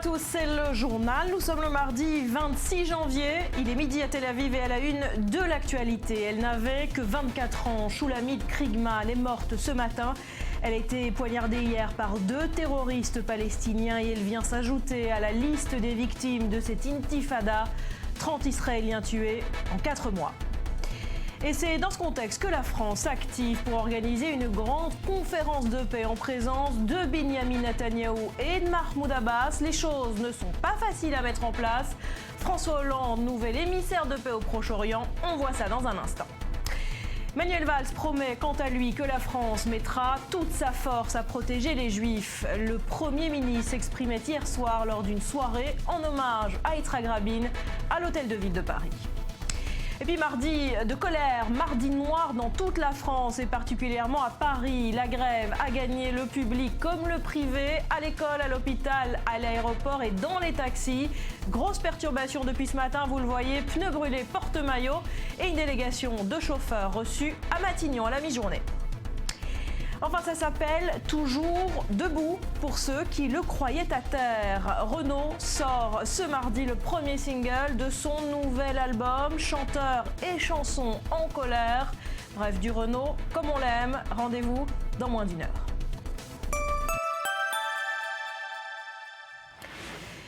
tous, c'est le journal. Nous sommes le mardi 26 janvier. Il est midi à Tel Aviv et à la une de l'actualité. Elle n'avait que 24 ans. Shulamit Kriegman est morte ce matin. Elle a été poignardée hier par 2 terroristes palestiniens et elle vient s'ajouter à la liste des victimes de cette intifada. 30 Israéliens tués en 4 mois. Et c'est dans ce contexte que la France s'active pour organiser une grande conférence de paix en présence de Benyamin Netanyahou et de Mahmoud Abbas. Les choses ne sont pas faciles à mettre en place. François Hollande, nouvel émissaire de paix au Proche-Orient. On voit ça dans un instant. Manuel Valls promet quant à lui que la France mettra toute sa force à protéger les Juifs. Le Premier ministre s'exprimait hier soir lors d'une soirée en hommage à Yitzhak Rabin à l'Hôtel de Ville de Paris. Et puis mardi de colère, mardi noir dans toute la France et particulièrement à Paris. La grève a gagné le public comme le privé, à l'école, à l'hôpital, à l'aéroport et dans les taxis. Grosse perturbation depuis ce matin, vous le voyez, pneus brûlés, porte-maillot et une délégation de chauffeurs reçus à Matignon à la mi-journée. Enfin, ça s'appelle Toujours debout pour ceux qui le croyaient à terre. Renaud sort ce mardi le premier single de son nouvel album, chanteur et chanson en colère. Bref, du Renaud comme on l'aime. Rendez-vous dans moins d'1 heure.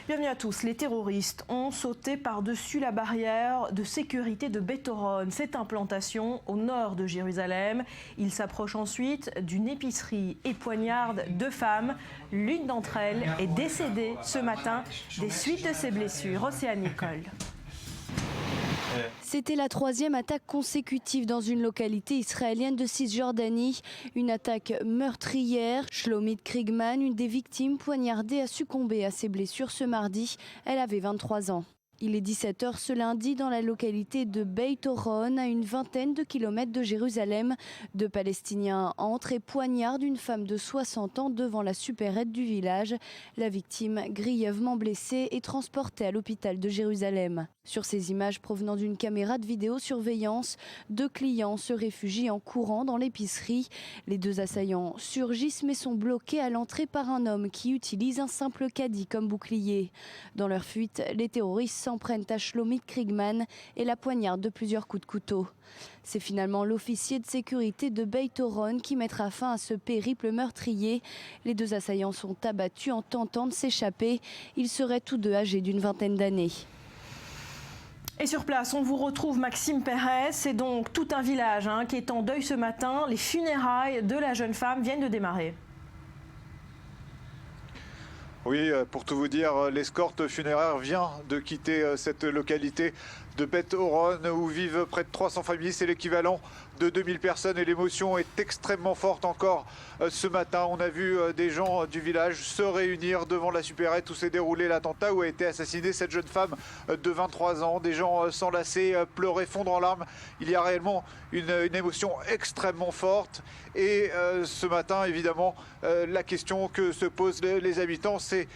Bienvenue à tous. Les terroristes ont sauté par-dessus la barrière de sécurité de Beit Horon, cette implantation au nord de Jérusalem. Ils s'approchent ensuite d'une épicerie et poignardent 2 femmes. L'une d'entre elles est décédée ce matin des suites de ses blessures. Océane Nicole. C'était la 3e attaque consécutive dans une localité israélienne de Cisjordanie. Une attaque meurtrière. Shlomit Kriegman, une des victimes poignardées, a succombé à ses blessures ce mardi. Elle avait 23 ans. Il est 17 h ce lundi dans la localité de Beit Horon, à une vingtaine de kilomètres de Jérusalem. 2 Palestiniens entrent et poignardent une femme de 60 ans devant la supérette du village. La victime, grièvement blessée, est transportée à l'hôpital de Jérusalem. Sur ces images provenant d'une caméra de vidéosurveillance, 2 clients se réfugient en courant dans l'épicerie. Les 2 assaillants surgissent mais sont bloqués à l'entrée par un homme qui utilise un simple caddie comme bouclier. Dans leur fuite, les terroristes s'en prennent à Shlomit Kriegman et la poignardent de plusieurs coups de couteau. C'est finalement l'officier de sécurité de Beit Horon qui mettra fin à ce périple meurtrier. Les 2 assaillants sont abattus en tentant de s'échapper. Ils seraient tous 2 âgés d'une vingtaine d'années. Et sur place, on vous retrouve Maxime Pérez. C'est donc tout un village qui est en deuil ce matin. Les funérailles de la jeune femme viennent de démarrer. Oui, pour tout vous dire, l'escorte funéraire vient de quitter cette localité de Beit Horon où vivent près de 300 familles. C'est l'équivalent de 2000 personnes et l'émotion est extrêmement forte encore ce matin. On a vu des gens du village se réunir devant la supérette où s'est déroulé l'attentat, où a été assassinée cette jeune femme de 23 ans. Des gens s'enlacer, pleurer, fondre en larmes. Il y a réellement une émotion extrêmement forte. Et ce matin, évidemment, la question que se posent les habitants, c'est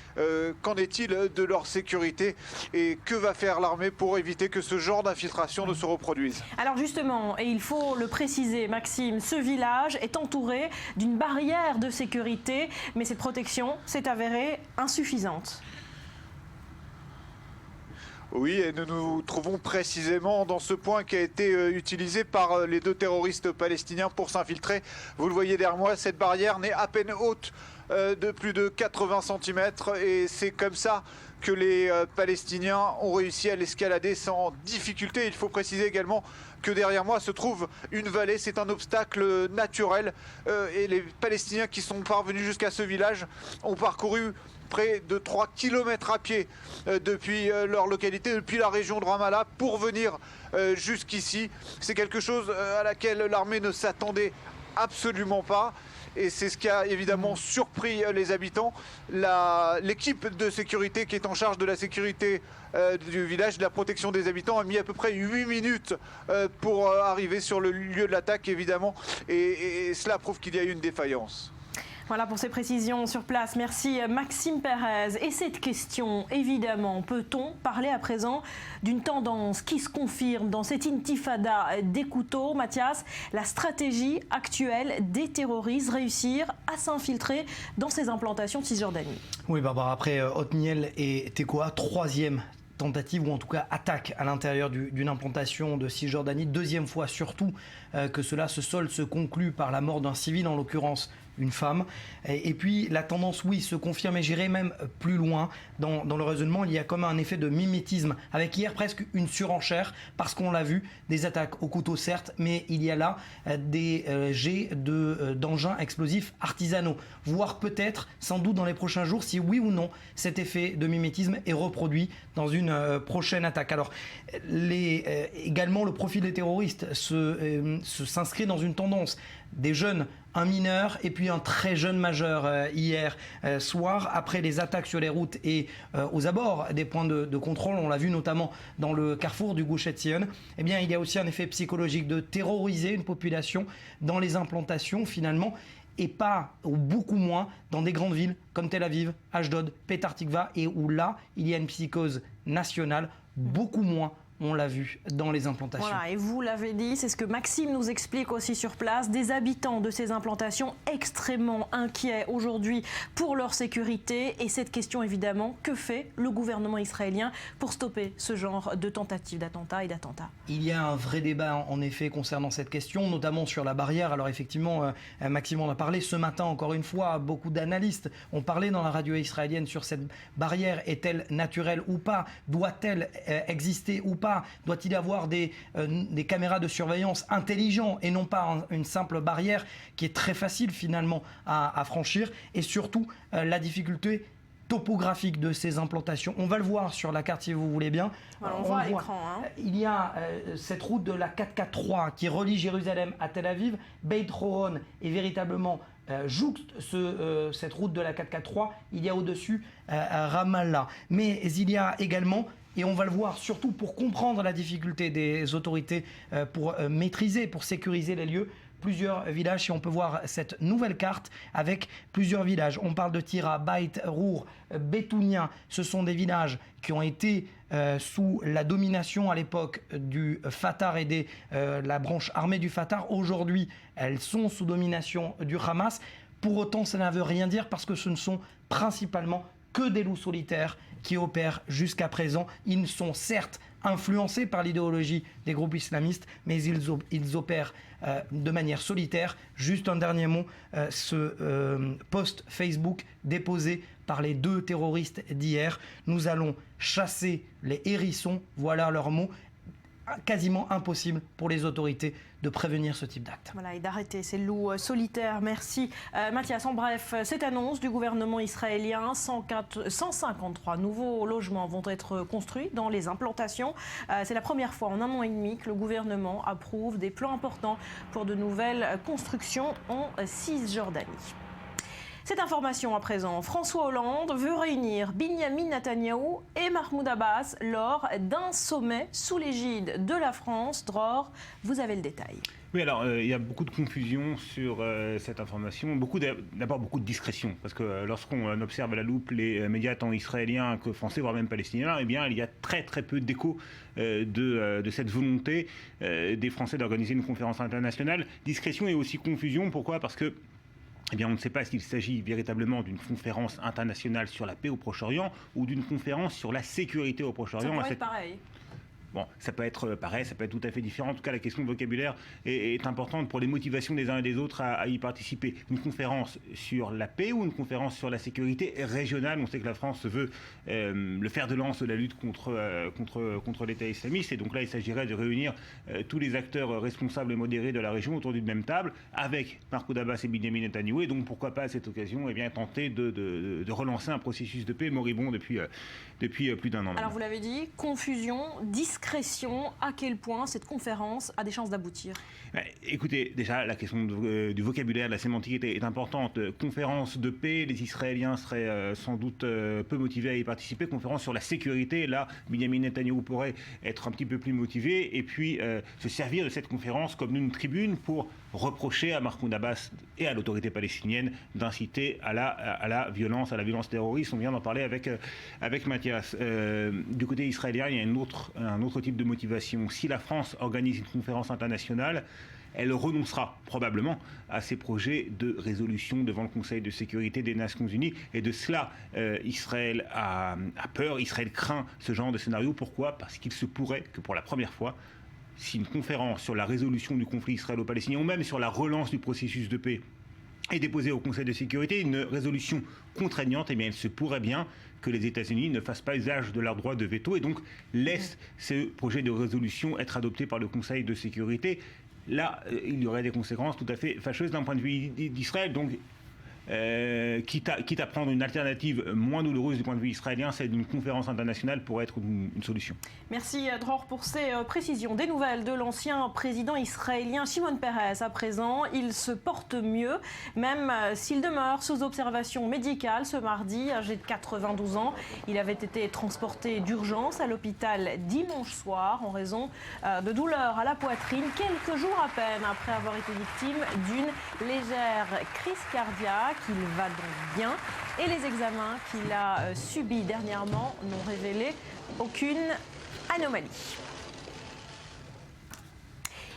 qu'en est-il de leur sécurité et que va faire l'armée pour éviter que ce genre d'infiltration ne se reproduise? Alors justement, et il faut le préciser, Maxime, ce village est entouré d'une barrière de sécurité, mais cette protection s'est avérée insuffisante. Oui, et nous nous trouvons précisément dans ce point qui a été utilisé par les 2 terroristes palestiniens pour s'infiltrer. Vous le voyez derrière moi, cette barrière n'est à peine haute de plus de 80 cm et c'est comme ça que les Palestiniens ont réussi à l'escalader sans difficulté. Il faut préciser également que derrière moi se trouve une vallée, c'est un obstacle naturel et les Palestiniens qui sont parvenus jusqu'à ce village ont parcouru près de 3 km à pied depuis leur localité, depuis la région de Ramallah pour venir jusqu'ici. C'est quelque chose à laquelle l'armée ne s'attendait absolument pas. Et c'est ce qui a évidemment surpris les habitants. L'équipe de sécurité qui est en charge de la sécurité du village, de la protection des habitants, a mis à peu près 8 minutes pour arriver sur le lieu de l'attaque, évidemment. Et cela prouve qu'il y a eu une défaillance. Voilà pour ces précisions sur place. Merci Maxime Perez. Et cette question, évidemment, peut-on parler à présent d'une tendance qui se confirme dans cette intifada des couteaux? Mathias, la stratégie actuelle des terroristes, réussir à s'infiltrer dans ces implantations de Cisjordanie. Oui, Barbara, après Otniel et Tekoa, troisième tentative ou en tout cas attaque à l'intérieur d'une implantation de Cisjordanie. Deuxième fois surtout que cela se conclut par la mort d'un civil, en l'occurrence une femme. Et puis la tendance, oui, se confirme, et j'irai même plus loin dans le raisonnement. Il y a comme un effet de mimétisme, avec hier presque une surenchère, parce qu'on l'a vu, des attaques au couteau certes, mais il y a là des jets d'engins explosifs artisanaux, voire peut-être, sans doute dans les prochains jours, si oui ou non cet effet de mimétisme est reproduit dans une prochaine attaque. Alors également le profil des terroristes s'inscrit dans une tendance. Des jeunes, un mineur et puis un très jeune majeur hier soir, après les attaques sur les routes et aux abords des points de contrôle. On l'a vu notamment dans le carrefour du Gush Etzion. Eh bien, il y a aussi un effet psychologique de terroriser une population dans les implantations finalement, et pas, ou beaucoup moins, dans des grandes villes comme Tel Aviv, Ashdod, Petah Tikva, et où là, il y a une psychose nationale, beaucoup moins. On l'a vu dans les implantations. Voilà, et vous l'avez dit, c'est ce que Maxime nous explique aussi sur place. Des habitants de ces implantations extrêmement inquiets aujourd'hui pour leur sécurité. Et cette question, évidemment, que fait le gouvernement israélien pour stopper ce genre de tentatives d'attentats et d'attentats? Il y a un vrai débat, en effet, concernant cette question, notamment sur la barrière. Alors effectivement, Maxime en a parlé ce matin, encore une fois, beaucoup d'analystes ont parlé dans la radio israélienne sur cette barrière. Est-elle naturelle ou pas? Doit-elle exister ou pas? Doit-il y avoir des caméras de surveillance intelligentes et non pas une simple barrière qui est très facile finalement à franchir? Et surtout, la difficulté topographique de ces implantations. On va le voir sur la carte si vous voulez bien. Alors, on voit à l'écran. Il y a cette route de la 443 qui relie Jérusalem à Tel Aviv. Beit Horon est véritablement jouxte cette route de la 443. Il y a au-dessus Ramallah. Mais il y a également, et on va le voir surtout pour comprendre la difficulté des autorités pour maîtriser, pour sécuriser les lieux, plusieurs villages. Et on peut voir cette nouvelle carte avec plusieurs villages. On parle de Tira, Beit, Rour, Betounia. Ce sont des villages qui ont été sous la domination à l'époque du Fatah et de la branche armée du Fatah. Aujourd'hui, elles sont sous domination du Hamas. Pour autant, ça ne veut rien dire parce que ce ne sont principalement que des loups solitaires qui opèrent jusqu'à présent. Ils sont certes influencés par l'idéologie des groupes islamistes, mais ils opèrent de manière solitaire. Juste un dernier mot, ce post Facebook déposé par les deux terroristes d'hier. Nous allons chasser les hérissons, voilà leurs mots. Quasiment impossible pour les autorités de prévenir ce type d'acte. Voilà, et d'arrêter ces loups solitaires. Merci Mathias. En bref, cette annonce du gouvernement israélien, 153 nouveaux logements vont être construits dans les implantations. C'est la première fois en un an et demi que le gouvernement approuve des plans importants pour de nouvelles constructions en Cisjordanie. Cette information à présent, François Hollande veut réunir Binyamin Netanyahou et Mahmoud Abbas lors d'un sommet sous l'égide de la France. Dror, vous avez le détail. Oui, alors il y a beaucoup de confusion sur cette information, d'abord beaucoup de discrétion, parce que lorsqu'on observe à la loupe les médias tant israéliens que français, voire même palestiniens, eh bien il y a très peu d'écho de cette volonté des Français d'organiser une conférence internationale. Discrétion et aussi confusion, pourquoi? Parce que eh bien, on ne sait pas s'il s'agit véritablement d'une conférence internationale sur la paix au Proche-Orient ou d'une conférence sur la sécurité au Proche-Orient. Ça pourrait être pareil. Bon, ça peut être pareil, ça peut être tout à fait différent. En tout cas, la question de vocabulaire est importante pour les motivations des uns et des autres à y participer. Une conférence sur la paix ou une conférence sur la sécurité régionale? On sait que la France veut le fer de lance de la lutte contre l'État islamiste. Et donc là, il s'agirait de réunir tous les acteurs responsables et modérés de la région autour d'une même table, avec Mahmoud Abbas et Binyamin Netanyahou. Et donc, pourquoi pas à cette occasion tenter de relancer un processus de paix moribond depuis plus d'un an. Alors, vous l'avez dit, confusion, discrétion. discrétion. À quel point cette conférence a des chances d'aboutir? Écoutez, déjà, la question du vocabulaire, de la sémantique est importante. Conférence de paix, les Israéliens seraient sans doute peu motivés à y participer. Conférence sur la sécurité, là, Benjamin Netanyahou pourrait être un petit peu plus motivé et puis se servir de cette conférence comme une tribune pour reprocher à Mahmoud Abbas et à l'autorité palestinienne d'inciter à la violence terroriste. On vient d'en parler avec Mathias. Du côté israélien, il y a un autre type de motivation. Si la France organise une conférence internationale, elle renoncera probablement à ses projets de résolution devant le Conseil de sécurité des Nations Unies. Et de cela, Israël a peur, Israël craint ce genre de scénario. Pourquoi ? Parce qu'il se pourrait que pour la première fois, si une conférence sur la résolution du conflit israélo-palestinien ou même sur la relance du processus de paix est déposée au Conseil de sécurité, une résolution contraignante, eh bien, il se pourrait bien que les États-Unis ne fassent pas usage de leur droit de veto et donc laissent ce projet de résolution être adopté par le Conseil de sécurité. Là, il y aurait des conséquences tout à fait fâcheuses d'un point de vue d'Israël. Donc, quitte à prendre une alternative moins douloureuse du point de vue israélien, celle d'une conférence internationale pourrait être une solution. Merci Dror pour ces précisions. Des nouvelles de l'ancien président israélien Shimon Peres à présent. Il se porte mieux, même s'il demeure sous observation médicale ce mardi, âgé de 92 ans. Il avait été transporté d'urgence à l'hôpital dimanche soir en raison de douleurs à la poitrine, quelques jours à peine après avoir été victime d'une légère crise cardiaque. Il va donc bien et les examens qu'il a subis dernièrement n'ont révélé aucune anomalie.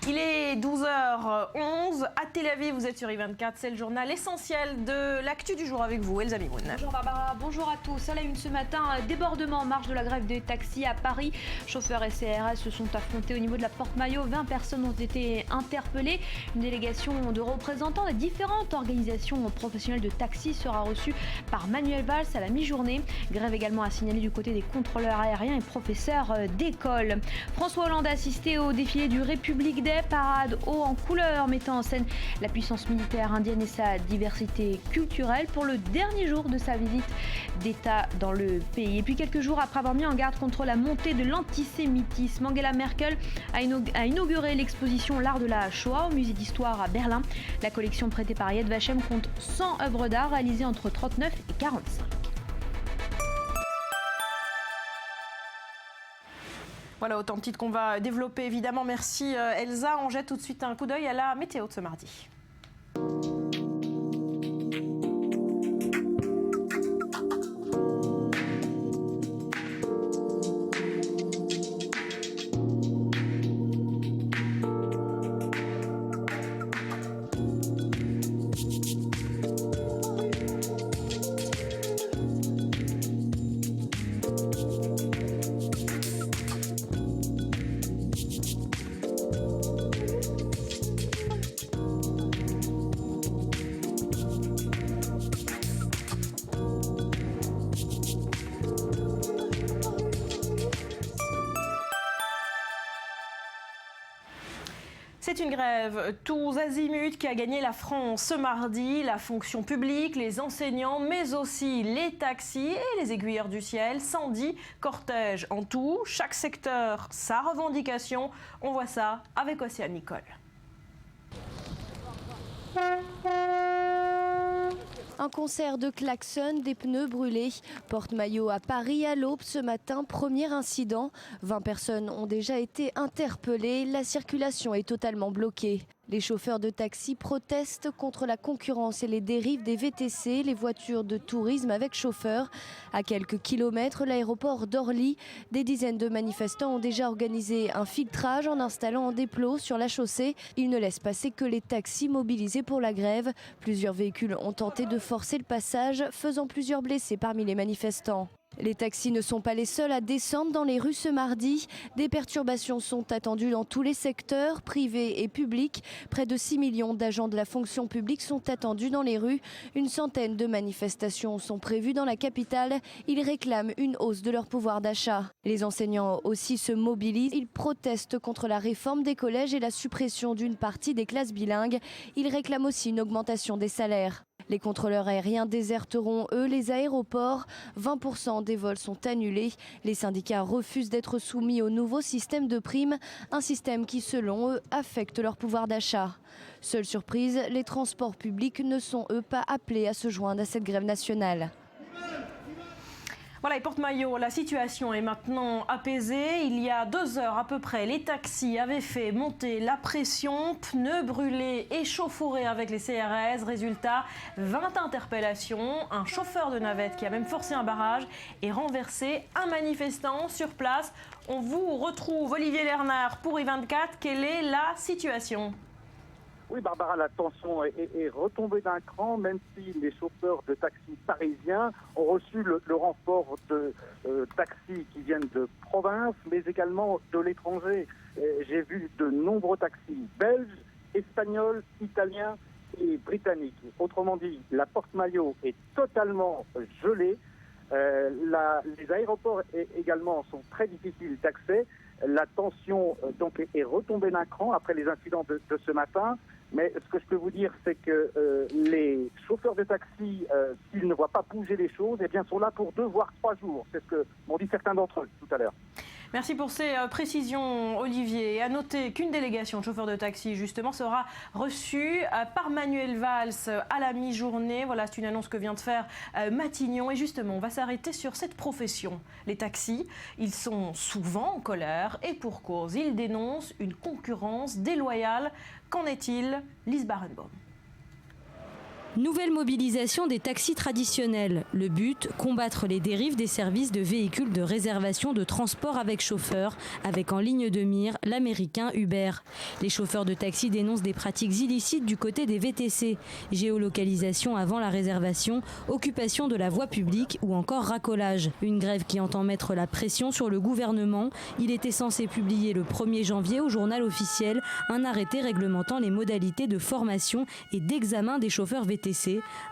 Il est 12h11 à Tel Aviv, vous êtes sur I24, c'est le journal essentiel de l'actu du jour avec vous, Elsa Mimoun. Bonjour Barbara, bonjour à tous. À la une ce matin, débordement en marge de la grève des taxis à Paris. Chauffeurs et CRS se sont affrontés au niveau de la Porte-Maillot. 20 personnes ont été interpellées. Une délégation de représentants des différentes organisations professionnelles de taxis sera reçue par Manuel Valls à la mi-journée. Grève également à signaler du côté des contrôleurs aériens et professeurs d'école. François Hollande a assisté au défilé du République Day. Parade haut en couleur mettant en scène la puissance militaire indienne et sa diversité culturelle pour le dernier jour de sa visite d'État dans le pays. Et puis quelques jours après avoir mis en garde contre la montée de l'antisémitisme, Angela Merkel a inauguré l'exposition L'art de la Shoah au musée d'histoire à Berlin. La collection prêtée par Yad Vashem compte 100 œuvres d'art réalisées entre 39 et 45. Voilà, autant de titres qu'on va développer évidemment. Merci Elsa. On jette tout de suite un coup d'œil à la météo de ce mardi. C'est une grève tous azimuts qui a gagné la France ce mardi. La fonction publique, les enseignants, mais aussi les taxis et les aiguilleurs du ciel. 110 cortèges en tout. Chaque secteur, sa revendication. On voit ça avec Océane Nicole. Un concert de klaxons, des pneus brûlés. Porte-Maillot à Paris à l'aube ce matin, premier incident. 20 personnes ont déjà été interpellées. La circulation est totalement bloquée. Les chauffeurs de taxi protestent contre la concurrence et les dérives des VTC, les voitures de tourisme avec chauffeur. À quelques kilomètres, l'aéroport d'Orly, des dizaines de manifestants ont déjà organisé un filtrage en installant des plots sur la chaussée. Ils ne laissent passer que les taxis mobilisés pour la grève. Plusieurs véhicules ont tenté de forcer le passage, faisant plusieurs blessés parmi les manifestants. Les taxis ne sont pas les seuls à descendre dans les rues ce mardi. Des perturbations sont attendues dans tous les secteurs, privés et publics. Près de 6 millions d'agents de la fonction publique sont attendus dans les rues. Une centaine de manifestations sont prévues dans la capitale. Ils réclament une hausse de leur pouvoir d'achat. Les enseignants aussi se mobilisent. Ils protestent contre la réforme des collèges et la suppression d'une partie des classes bilingues. Ils réclament aussi une augmentation des salaires. Les contrôleurs aériens déserteront, eux, les aéroports. 20% des vols sont annulés. Les syndicats refusent d'être soumis au nouveau système de primes, un système qui, selon eux, affecte leur pouvoir d'achat. Seule surprise, les transports publics ne sont, eux, pas appelés à se joindre à cette grève nationale. Voilà, et Porte-Maillot, la situation est maintenant apaisée. Il y a 2 heures à peu près, les taxis avaient fait monter la pression, pneus brûlés, échauffourés avec les CRS. Résultat, 20 interpellations, un chauffeur de navette qui a même forcé un barrage et renversé un manifestant sur place. On vous retrouve Olivier Lerner pour I24. Quelle est la situation ? Oui, Barbara, la tension est retombée d'un cran, même si les chauffeurs de taxis parisiens ont reçu le renfort de taxis qui viennent de province, mais également de l'étranger. J'ai vu de nombreux taxis belges, espagnols, italiens et britanniques. Autrement dit, la Porte-Maillot est totalement gelée. Les aéroports également sont très difficiles d'accès. La tension donc est retombée d'un cran après les incidents de ce matin. Mais ce que je peux vous dire, c'est que les chauffeurs de taxi, s'ils ne voient pas bouger les choses, eh bien, sont là pour 2 voire 3 jours. C'est ce que m'ont dit certains d'entre eux tout à l'heure. Merci pour ces précisions, Olivier. Et à noter qu'une délégation de chauffeurs de taxi, justement, sera reçue par Manuel Valls à la mi-journée. Voilà, c'est une annonce que vient de faire Matignon. Et justement, on va s'arrêter sur cette profession. Les taxis, ils sont souvent en colère et pour cause. Ils dénoncent une concurrence déloyale. Qu'en est-il, Lise Barenbaum? Nouvelle mobilisation des taxis traditionnels. Le but, combattre les dérives des services de véhicules de réservation de transport avec chauffeur, avec en ligne de mire l'américain Uber. Les chauffeurs de taxi dénoncent des pratiques illicites du côté des VTC. Géolocalisation avant la réservation, occupation de la voie publique ou encore racolage. Une grève qui entend mettre la pression sur le gouvernement. Il était censé publier le 1er janvier au journal officiel un arrêté réglementant les modalités de formation et d'examen des chauffeurs VTC.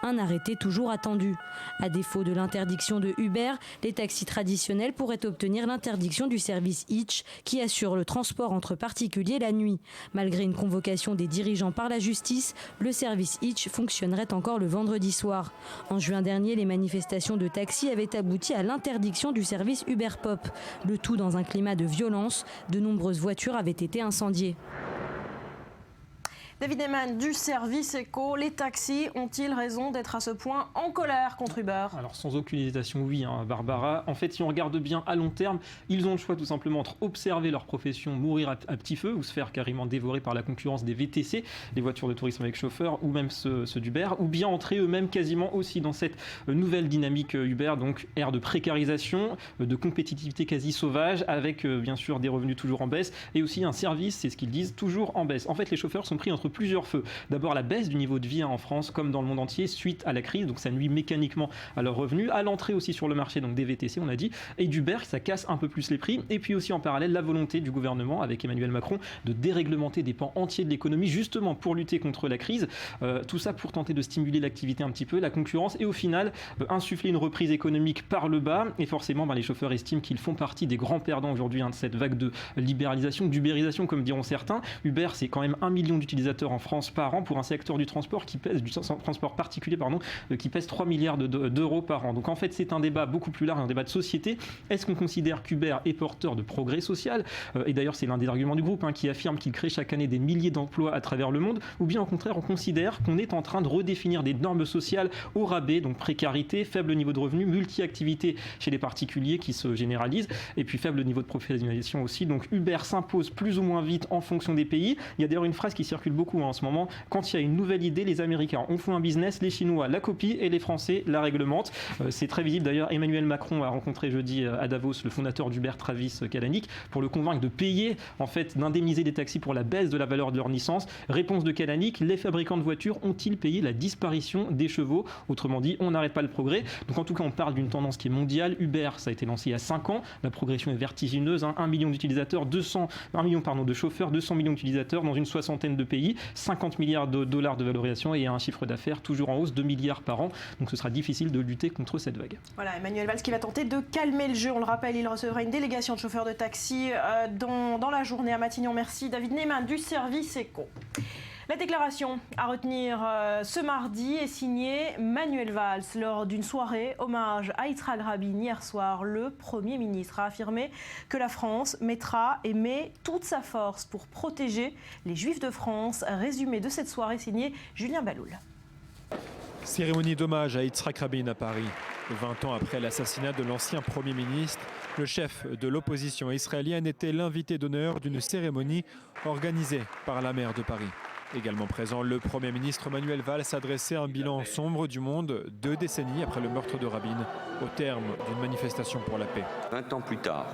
Un arrêté toujours attendu. À défaut de l'interdiction de Uber, les taxis traditionnels pourraient obtenir l'interdiction du service Hitch qui assure le transport entre particuliers la nuit. Malgré une convocation des dirigeants par la justice, le service Hitch fonctionnerait encore le vendredi soir. En juin dernier, les manifestations de taxis avaient abouti à l'interdiction du service Uber Pop. Le tout dans un climat de violence. De nombreuses voitures avaient été incendiées. David Neyman du service Eco, les taxis ont-ils raison d'être à ce point en colère contre Uber? Alors sans aucune hésitation, oui, Barbara. En fait, si on regarde bien à long terme, ils ont le choix tout simplement entre observer leur profession mourir à petit feu ou se faire carrément dévorer par la concurrence des VTC, les voitures de tourisme avec chauffeur, ou même ceux d'Uber, ou bien entrer eux-mêmes quasiment aussi dans cette nouvelle dynamique Uber, donc ère de précarisation, de compétitivité quasi sauvage, avec bien sûr des revenus toujours en baisse, et aussi un service, c'est ce qu'ils disent, toujours en baisse. En fait, les chauffeurs sont pris entre plusieurs feux. D'abord la baisse du niveau de vie en France comme dans le monde entier suite à la crise, donc ça nuit mécaniquement à leurs revenus, à l'entrée aussi sur le marché donc des VTC on a dit, et d'Uber ça casse un peu plus les prix, et puis aussi en parallèle la volonté du gouvernement avec Emmanuel Macron de déréglementer des pans entiers de l'économie justement pour lutter contre la crise, tout ça pour tenter de stimuler l'activité un petit peu, la concurrence, et au final insuffler une reprise économique par le bas, et forcément les chauffeurs estiment qu'ils font partie des grands perdants aujourd'hui de cette vague de libéralisation, d'ubérisation comme diront certains. Uber c'est quand même 1 million d'utilisateurs en France par an pour un secteur du transport qui pèse, du transport particulier qui pèse 3 milliards d'euros par an. Donc en fait c'est un débat beaucoup plus large, un débat de société. Est-ce qu'on considère qu'Uber est porteur de progrès social, et d'ailleurs c'est l'un des arguments du groupe qui affirme qu'il crée chaque année des milliers d'emplois à travers le monde, ou bien au contraire on considère qu'on est en train de redéfinir des normes sociales au rabais, donc précarité, faible niveau de revenus, multi-activité chez les particuliers qui se généralisent, et puis faible niveau de professionnalisation aussi. Donc Uber s'impose plus ou moins vite en fonction des pays. Il y a d'ailleurs une phrase qui circule beaucoup en ce moment: quand il y a une nouvelle idée, les Américains en font un business, les Chinois la copient et les Français la réglementent. C'est très visible d'ailleurs. Emmanuel Macron a rencontré jeudi à Davos le fondateur d'Uber, Travis Kalanick, pour le convaincre de payer, en fait, d'indemniser des taxis pour la baisse de la valeur de leur licence. Réponse de Kalanick: les fabricants de voitures ont-ils payé la disparition des chevaux? Autrement dit, on n'arrête pas le progrès. Donc en tout cas, on parle d'une tendance qui est mondiale. Uber, ça a été lancé il y a 5 ans. La progression est vertigineuse. 1 million d'utilisateurs, 1 million de chauffeurs, 200 millions d'utilisateurs dans une soixantaine de pays. 50 milliards de dollars de valorisation et un chiffre d'affaires toujours en hausse, 2 milliards par an. Donc ce sera difficile de lutter contre cette vague. Voilà, Emmanuel Valls qui va tenter de calmer le jeu. On le rappelle, il recevra une délégation de chauffeurs de taxi dans la journée à Matignon. Merci David Neyman du service Eco. La déclaration à retenir ce mardi est signée Manuel Valls. Lors d'une soirée hommage à Yitzhak Rabin hier soir, le Premier ministre a affirmé que la France mettra et met toute sa force pour protéger les Juifs de France. Résumé de cette soirée signé Julien Baloul. Cérémonie d'hommage à Yitzhak Rabin à Paris. 20 ans après l'assassinat de l'ancien Premier ministre, le chef de l'opposition israélienne était l'invité d'honneur d'une cérémonie organisée par la maire de Paris. Également présent, le Premier ministre Manuel Valls adressait un bilan sombre du monde 2 décennies après le meurtre de Rabin, au terme d'une manifestation pour la paix. 20 ans plus tard,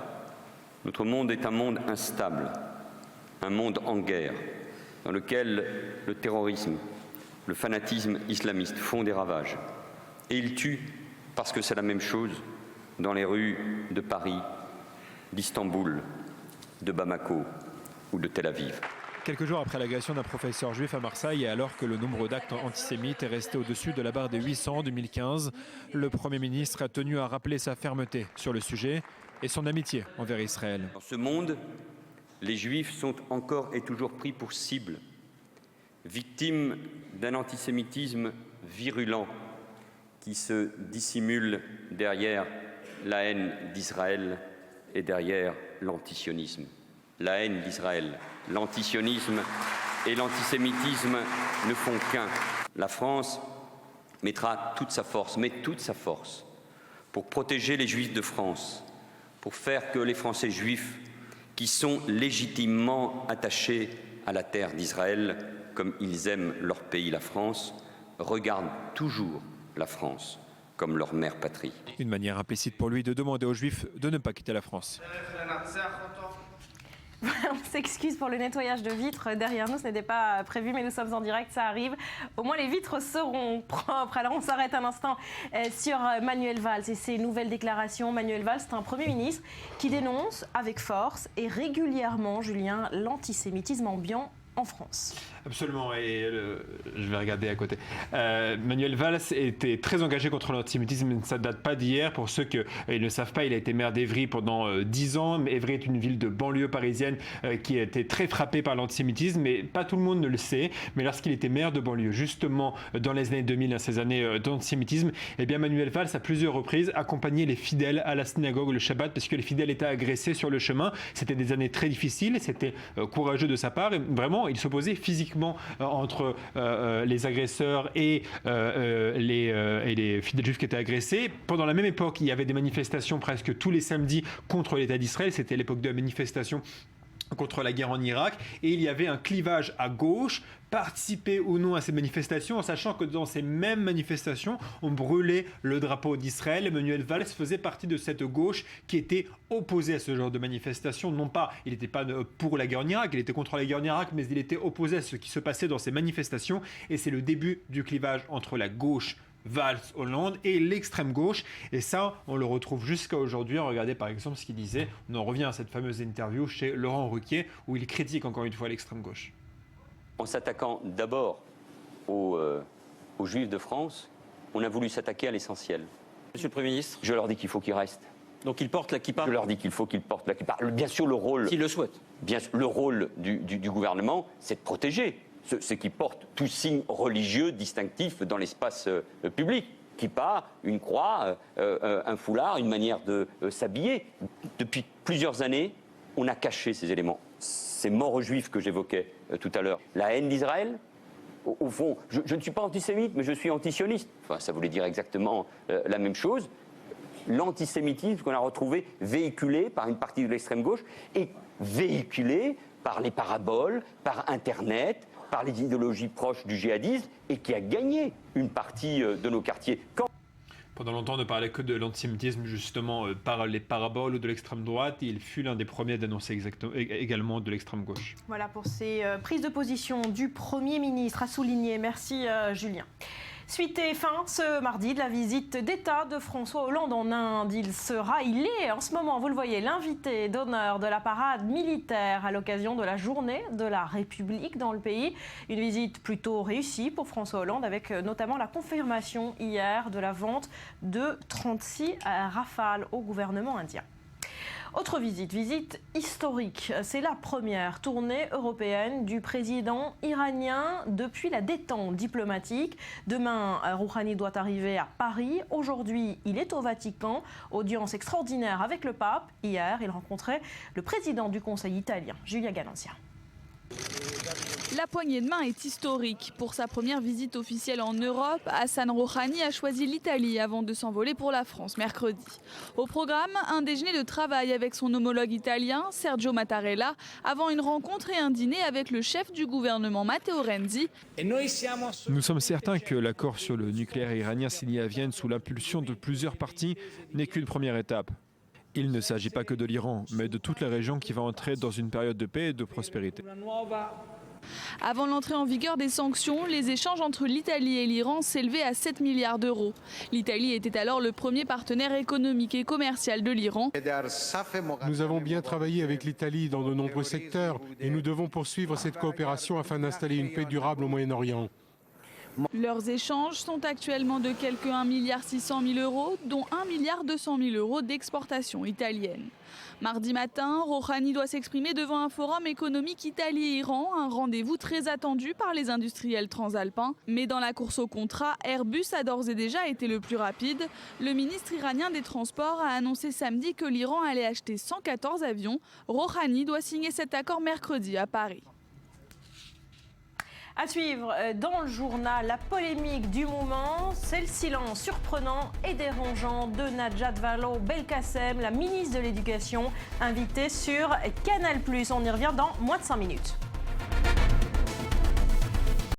notre monde est un monde instable, un monde en guerre, dans lequel le terrorisme, le fanatisme islamiste font des ravages. Et ils tuent parce que c'est la même chose dans les rues de Paris, d'Istanbul, de Bamako ou de Tel Aviv. Quelques jours après l'agression d'un professeur juif à Marseille et alors que le nombre d'actes antisémites est resté au-dessus de la barre des 800 en 2015, le Premier ministre a tenu à rappeler sa fermeté sur le sujet et son amitié envers Israël. Dans ce monde, les Juifs sont encore et toujours pris pour cible, victimes d'un antisémitisme virulent qui se dissimule derrière la haine d'Israël et derrière l'antisionisme. La haine d'Israël, l'antisionisme et l'antisémitisme ne font qu'un. La France mettra toute sa force, pour protéger les Juifs de France, pour faire que les Français juifs, qui sont légitimement attachés à la terre d'Israël, comme ils aiment leur pays, la France, regardent toujours la France comme leur mère patrie. Une manière implicite pour lui de demander aux Juifs de ne pas quitter la France. On s'excuse pour le nettoyage de vitres derrière nous, ce n'était pas prévu mais nous sommes en direct, ça arrive. Au moins les vitres seront propres. Alors on s'arrête un instant sur Manuel Valls et ses nouvelles déclarations. Manuel Valls, c'est un Premier ministre qui dénonce avec force et régulièrement, Julien, l'antisémitisme ambiant en France. Absolument, et je vais regarder à côté. Manuel Valls était très engagé contre l'antisémitisme, ça ne date pas d'hier. Pour ceux qui ne le savent pas, il a été maire d'Évry pendant 10 ans. Évry est une ville de banlieue parisienne qui a été très frappée par l'antisémitisme, mais pas tout le monde ne le sait. Mais lorsqu'il était maire de banlieue, justement dans les années 2000, ces années d'antisémitisme, eh bien Manuel Valls, à plusieurs reprises, accompagnait les fidèles à la synagogue le Shabbat parce que les fidèles étaient agressés sur le chemin. C'était des années très difficiles, c'était courageux de sa part et vraiment, il s'opposait physiquement entre les agresseurs et les fidèles juifs qui étaient agressés. Pendant la même époque, il y avait des manifestations presque tous les samedis contre l'État d'Israël. C'était l'époque de la manifestation contre la guerre en Irak, et il y avait un clivage à gauche, participer ou non à ces manifestations, en sachant que dans ces mêmes manifestations, on brûlait le drapeau d'Israël. Manuel Valls faisait partie de cette gauche qui était opposée à ce genre de manifestation. Non pas, il n'était pas pour la guerre en Irak, il était contre la guerre en Irak, mais il était opposé à ce qui se passait dans ces manifestations, et c'est le début du clivage entre la gauche Valls-Hollande et l'extrême gauche, et ça on le retrouve jusqu'à aujourd'hui. Regardez par exemple ce qu'il disait, on en revient à cette fameuse interview chez Laurent Ruquier où il critique encore une fois l'extrême gauche. En s'attaquant d'abord aux Juifs de France, on a voulu s'attaquer à l'essentiel. Monsieur le Premier ministre, je leur dis qu'il faut qu'ils restent. Donc ils portent la kippa. Je leur dis qu'il faut qu'ils portent la kippa. Bien sûr, le rôle, s'ils le souhaitent. Bien sûr, le rôle du gouvernement, c'est de protéger ceux qui portent tout signe religieux distinctif dans l'espace public. Kippa, une croix, un foulard, une manière de s'habiller. Depuis plusieurs années, on a caché ces éléments. Ces morts juifs que j'évoquais tout à l'heure. La haine d'Israël, au fond, je ne suis pas antisémite, mais je suis antisioniste. Enfin, ça voulait dire exactement la même chose. L'antisémitisme qu'on a retrouvé véhiculé par une partie de l'extrême gauche et véhiculé par les paraboles, par Internet, par les idéologies proches du djihadisme et qui a gagné une partie de nos quartiers. Pendant longtemps, on ne parlait que de l'antisémitisme justement par les paraboles ou de l'extrême droite, et il fut l'un des premiers à dénoncer également de l'extrême gauche. Voilà pour ces prises de position du Premier ministre à souligner. Merci Julien. Suite et fin ce mardi de la visite d'État de François Hollande en Inde. Il est en ce moment, vous le voyez, l'invité d'honneur de la parade militaire à l'occasion de la journée de la République dans le pays. Une visite plutôt réussie pour François Hollande avec notamment la confirmation hier de la vente de 36 Rafales au gouvernement indien. Autre visite historique. C'est la première tournée européenne du président iranien depuis la détente diplomatique. Demain, Rouhani doit arriver à Paris. Aujourd'hui, il est au Vatican. Audience extraordinaire avec le pape. Hier, il rencontrait le président du Conseil italien, Giulia Ganancia. La poignée de main est historique. Pour sa première visite officielle en Europe, Hassan Rouhani a choisi l'Italie avant de s'envoler pour la France mercredi. Au programme, un déjeuner de travail avec son homologue italien, Sergio Mattarella, avant une rencontre et un dîner avec le chef du gouvernement, Matteo Renzi. Nous sommes certains que l'accord sur le nucléaire iranien signé à Vienne sous l'impulsion de plusieurs parties n'est qu'une première étape. Il ne s'agit pas que de l'Iran, mais de toute la région qui va entrer dans une période de paix et de prospérité. Avant l'entrée en vigueur des sanctions, les échanges entre l'Italie et l'Iran s'élevaient à 7 milliards d'euros. L'Italie était alors le premier partenaire économique et commercial de l'Iran. Nous avons bien travaillé avec l'Italie dans de nombreux secteurs et nous devons poursuivre cette coopération afin d'installer une paix durable au Moyen-Orient. Leurs échanges sont actuellement de quelque 1,6 milliard d'euros, dont 1,2 milliard d'euros d'exportation italienne. Mardi matin, Rouhani doit s'exprimer devant un forum économique Italie-Iran, un rendez-vous très attendu par les industriels transalpins. Mais dans la course au contrat, Airbus a d'ores et déjà été le plus rapide. Le ministre iranien des Transports a annoncé samedi que l'Iran allait acheter 114 avions. Rouhani doit signer cet accord mercredi à Paris. À suivre dans le journal, la polémique du moment, c'est le silence surprenant et dérangeant de Najat Vallaud-Belkacem, la ministre de l'Éducation, invitée sur Canal+. On y revient dans moins de 5 minutes.